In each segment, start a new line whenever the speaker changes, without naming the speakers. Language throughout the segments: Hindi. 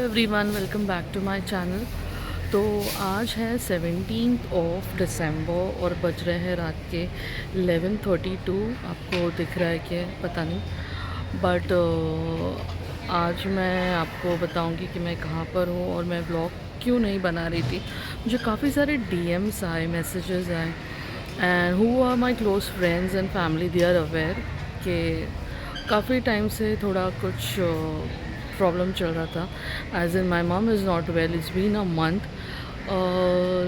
Everyone, welcome back to my channel. तो आज है 17th ऑफ दिसंबर और बज रहे हैं रात के 11:32। आपको दिख रहा है कि पता नहीं, बट आज मैं आपको बताऊंगी कि मैं कहाँ पर हूँ और मैं ब्लॉग क्यों नहीं बना रही थी। मुझे काफ़ी सारे डीएम्स आए, मैसेजेस आए, and who are my close friends and family, they are aware कि काफ़ी टाइम से थोड़ा कुछ प्रॉब्लम चल रहा था। As in my mum is not well, it's been a month.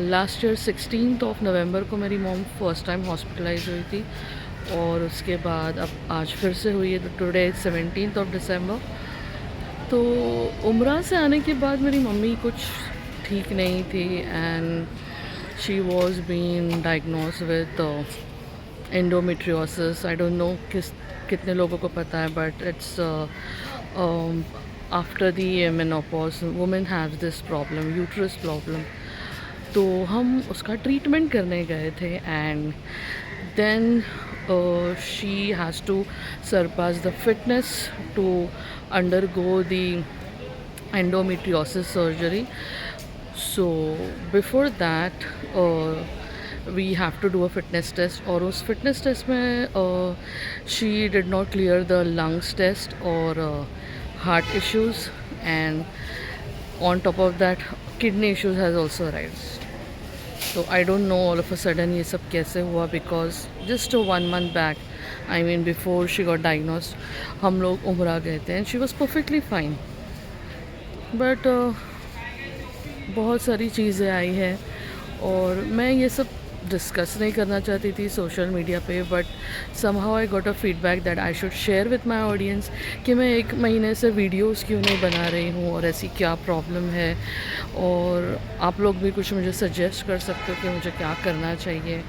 Last year 16th of November को मेरी मॉम फर्स्ट टाइम हॉस्पिटलाइज हुई थी और उसके बाद अब आज फिर से हुई है। Today 17th of December. तो उम्रा से आने के बाद मेरी मम्मी कुछ ठीक नहीं थी and she was been diagnosed with endometriosis. I don't know कितने लोगों को पता है, but it's after the menopause women have this problem, uterus problem. तो हम उसका ट्रीटमेंट करने गए थे and then she has to surpass the fitness to undergo the endometriosis surgery. So before that we have to do a fitness test, और उस fitness test में she did not clear the lungs test और heart issues, and on top of that kidney issues has also arisen. So I don't know all of a sudden ये सब कैसे हुआ, because just 1 month back, I mean before she got diagnosed, हम लोग उम्रा गए थे and she was perfectly fine. But बहुत सारी चीज़ें आई हैं और मैं ये सब डिस्कस नहीं करना चाहती थी सोशल मीडिया पे, but somehow I got a feedback that I should share with my audience कि मैं 1 महीने से वीडियोस क्यों नहीं बना रही हूँ और ऐसी क्या प्रॉब्लम है, और आप लोग भी कुछ मुझे सजेस्ट कर सकते हो कि मुझे क्या करना चाहिए।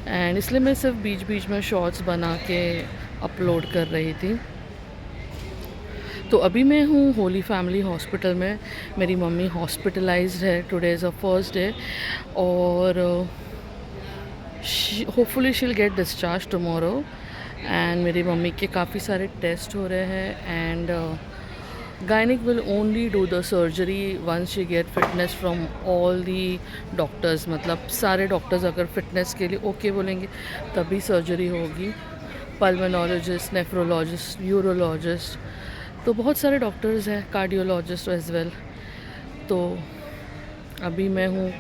एंड इसलिए मैं सिर्फ बीच बीच में शॉर्ट्स बना के अपलोड कर रही थी। तो अभी मैं हूँ होली फैमिली हॉस्पिटल में। मेरी मम्मी हॉस्पिटलाइज्ड है, today is a first day, और hopefully she will get discharge tomorrow. And मेरी मम्मी के काफ़ी सारे टेस्ट हो रहे हैं and gynaec will only do the surgery once she get fitness from all the doctors. मतलब सारे डॉक्टर्स अगर फिटनेस के लिए ओके बोलेंगे तभी सर्जरी होगी। पल्मोनोलॉजिस्ट, नेफ्रोलॉजिस्ट, यूरोलॉजिस्ट, तो बहुत सारे डॉक्टर्स हैं, कार्डियोलॉजिस्ट एज वेल। तो अभी मैं हूँ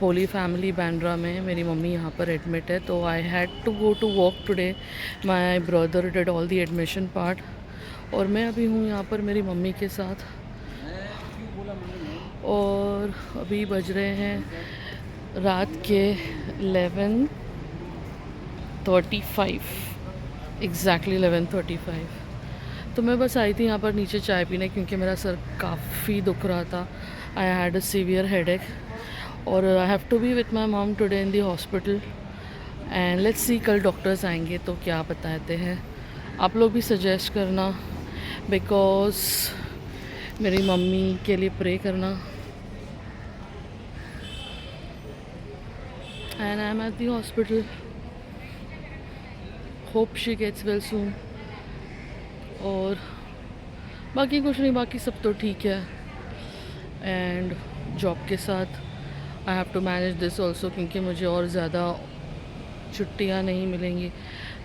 होली फैमिली बैंड्रा में, मेरी मम्मी यहाँ पर एडमिट है, तो I had to go to walk today. My brother did all the admission part और मैं अभी हूँ यहाँ पर मेरी मम्मी के साथ। और अभी बज रहे हैं रात के 11:35, एग्जैक्टली 11:35। तो मैं बस आई थी यहाँ पर नीचे चाय पीने क्योंकि मेरा सर काफ़ी दुख रहा था। I had a severe headache और I have to be with my mom today in the hospital and let's see कल डॉक्टर्स आएंगे तो क्या बताते हैं। आप लोग भी सजेस्ट करना, बिकॉज मेरी मम्मी के लिए प्रे करना। And I am at the hospital, hope she gets well soon. और बाकी कुछ नहीं, बाकी सब तो ठीक है। एंड जॉब के साथ I have to manage this also क्योंकि मुझे और ज़्यादा छुट्टियाँ नहीं मिलेंगी।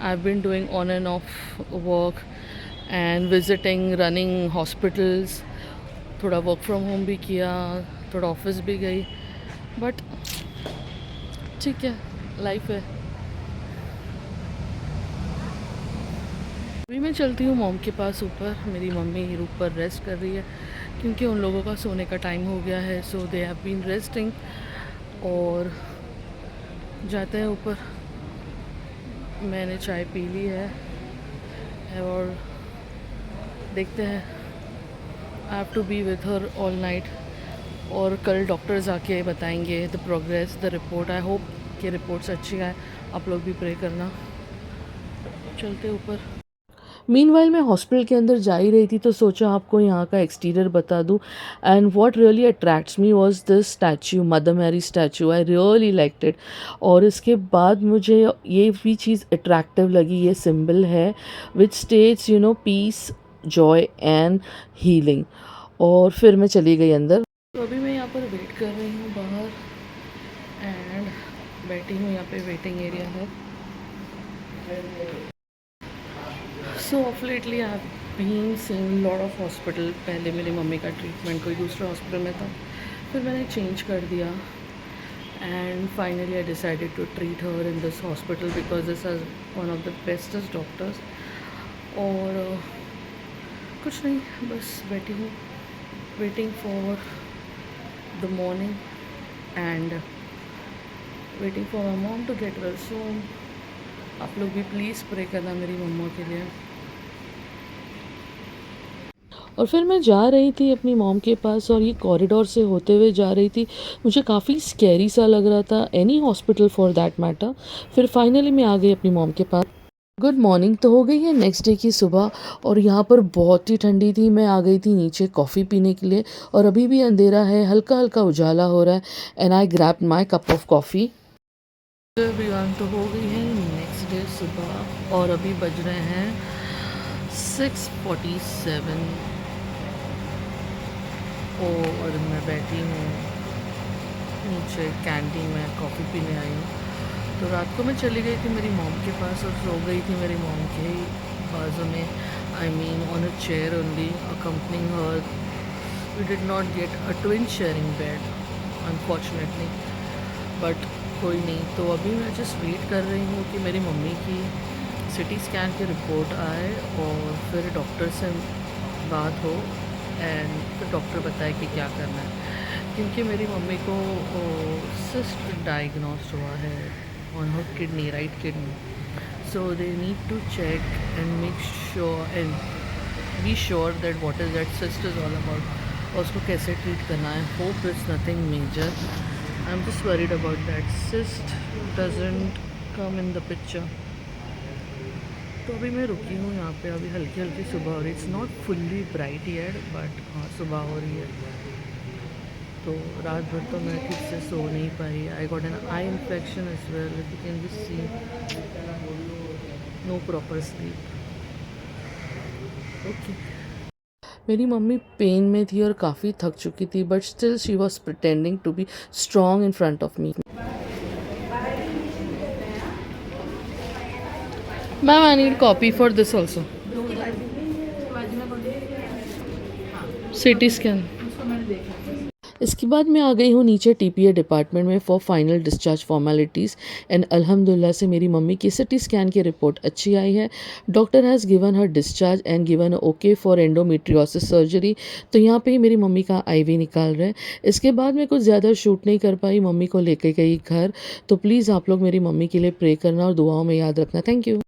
I have been doing on and off work and visiting, running hospitals, थोड़ा वर्क फ्रॉम होम भी किया, थोड़ा ऑफिस भी गई, बट ठीक है, लाइफ है। अभी मैं चलती हूँ मॉम के पास ऊपर। मेरी मम्मी ऊपर रेस्ट कर रही है क्योंकि उन लोगों का सोने का टाइम हो गया है, सो दे हैव बीन रेस्टिंग। और जाते हैं ऊपर। मैंने चाय पी ली है और देखते हैं। I have to be with her all night और कल डॉक्टर्स आके बताएंगे the progress, the report. I hope कि रिपोर्ट्स अच्छी आए। आप लोग भी प्रे करना। चलते ऊपर। मीनवाइल मैं हॉस्पिटल के अंदर जा ही रही थी तो सोचा आपको यहाँ का एक्सटीरियर बता दूँ। And what really attracts me was this statue, mother Mary statue. I really liked it. और इसके बाद मुझे ये भी चीज़ अट्रैक्टिव लगी, ये सिंबल है which states peace, joy and healing. और फिर मैं चली गई अंदर। तो अभी मैं यहाँ पर वेट कर रही हूँ बाहर एंड बैठी हूँ, यहाँ पे वेटिंग एरिया है। So of lately I been seeing lot of hospital. पहले मेरी मम्मी का ट्रीटमेंट कोई दूसरे हॉस्पिटल में था, फिर मैंने चेंज कर दिया and finally I decided to treat her in this hospital because this is one of the bestest doctors. और कुछ नहीं, बस बैठी हूँ waiting for the morning and waiting for my mom to get well soon. आप लोग भी प्लीज़ प्रे करना मेरी मम्मा के लिए। और फिर मैं जा रही थी अपनी मॉम के पास और ये कॉरिडोर से होते हुए जा रही थी। मुझे काफ़ी स्कैरी सा लग रहा था, any hospital for that matter. फिर फाइनली मैं आ गई अपनी मॉम के पास। गुड मॉर्निंग तो हो गई है नेक्स्ट डे की सुबह और यहाँ पर बहुत ही ठंडी थी। मैं आ गई थी नीचे कॉफ़ी पीने के लिए और अभी भी अंधेरा है, हल्का हल्का उजाला हो रहा है and I grab my cup of coffee. Everyone तो हो गई है नेक्स्ट डे सुबह और अभी बज रहे हैं 6:47 और मैं बैठी हूँ नीचे कैंटीन में कॉफ़ी पीने आई हूँ। तो रात को मैं चली गई थी मेरी मॉम के पास और सो गई थी मेरी मॉम के ही बाजू में, I mean on a chair only accompanying her. We did not get a twin sharing bed unfortunately, but कोई नहीं। तो अभी मैं जस्ट वेट कर रही हूँ कि मेरी मम्मी की सिटी स्कैन की रिपोर्ट आए और फिर डॉक्टर से बात हो एंड फिर डॉक्टर बताए कि क्या करना है, क्योंकि मेरी मम्मी को सिस्ट डायग्नोस्ट हुआ है on her kidney, right kidney. So they need to check and make sure and be sure that what is that cyst is all about और उसको कैसे ट्रीट करना है। Hope it's nothing major, I am just worried about that cyst doesn't come in the picture. तो अभी मैं रुकी हूँ यहाँ पे, अभी हल्की हल्की सुबह हो रही, it's not fully bright yet but हाँ सुबह हो रही है। तो रात भर तो मैं ठीक से सो नहीं पाई। I got an eye infection as well, if you can just see, no proper sleep. Okay. मेरी मम्मी पेन में थी और काफ़ी थक चुकी थी but still she was pretending to be strong in front of me. Ma'am I need copy for this also, CT scan. इसके बाद मैं आ गई हूँ नीचे टीपीए डिपार्टमेंट में for final discharge formalities and अल्हम्दुलिल्लाह से मेरी मम्मी की सिटी स्कैन की रिपोर्ट अच्छी आई है। Doctor has given her discharge and given okay for endometriosis surgery. तो यहाँ पे ही मेरी मम्मी का आईवी निकाल रहे हैं। इसके बाद मैं कुछ ज़्यादा शूट नहीं कर पाई, मम्मी को लेके गई घर। तो प्लीज़ आप लोग मेरी मम्मी के लिए प्रे करना और दुआओं में याद रखना। Thank you.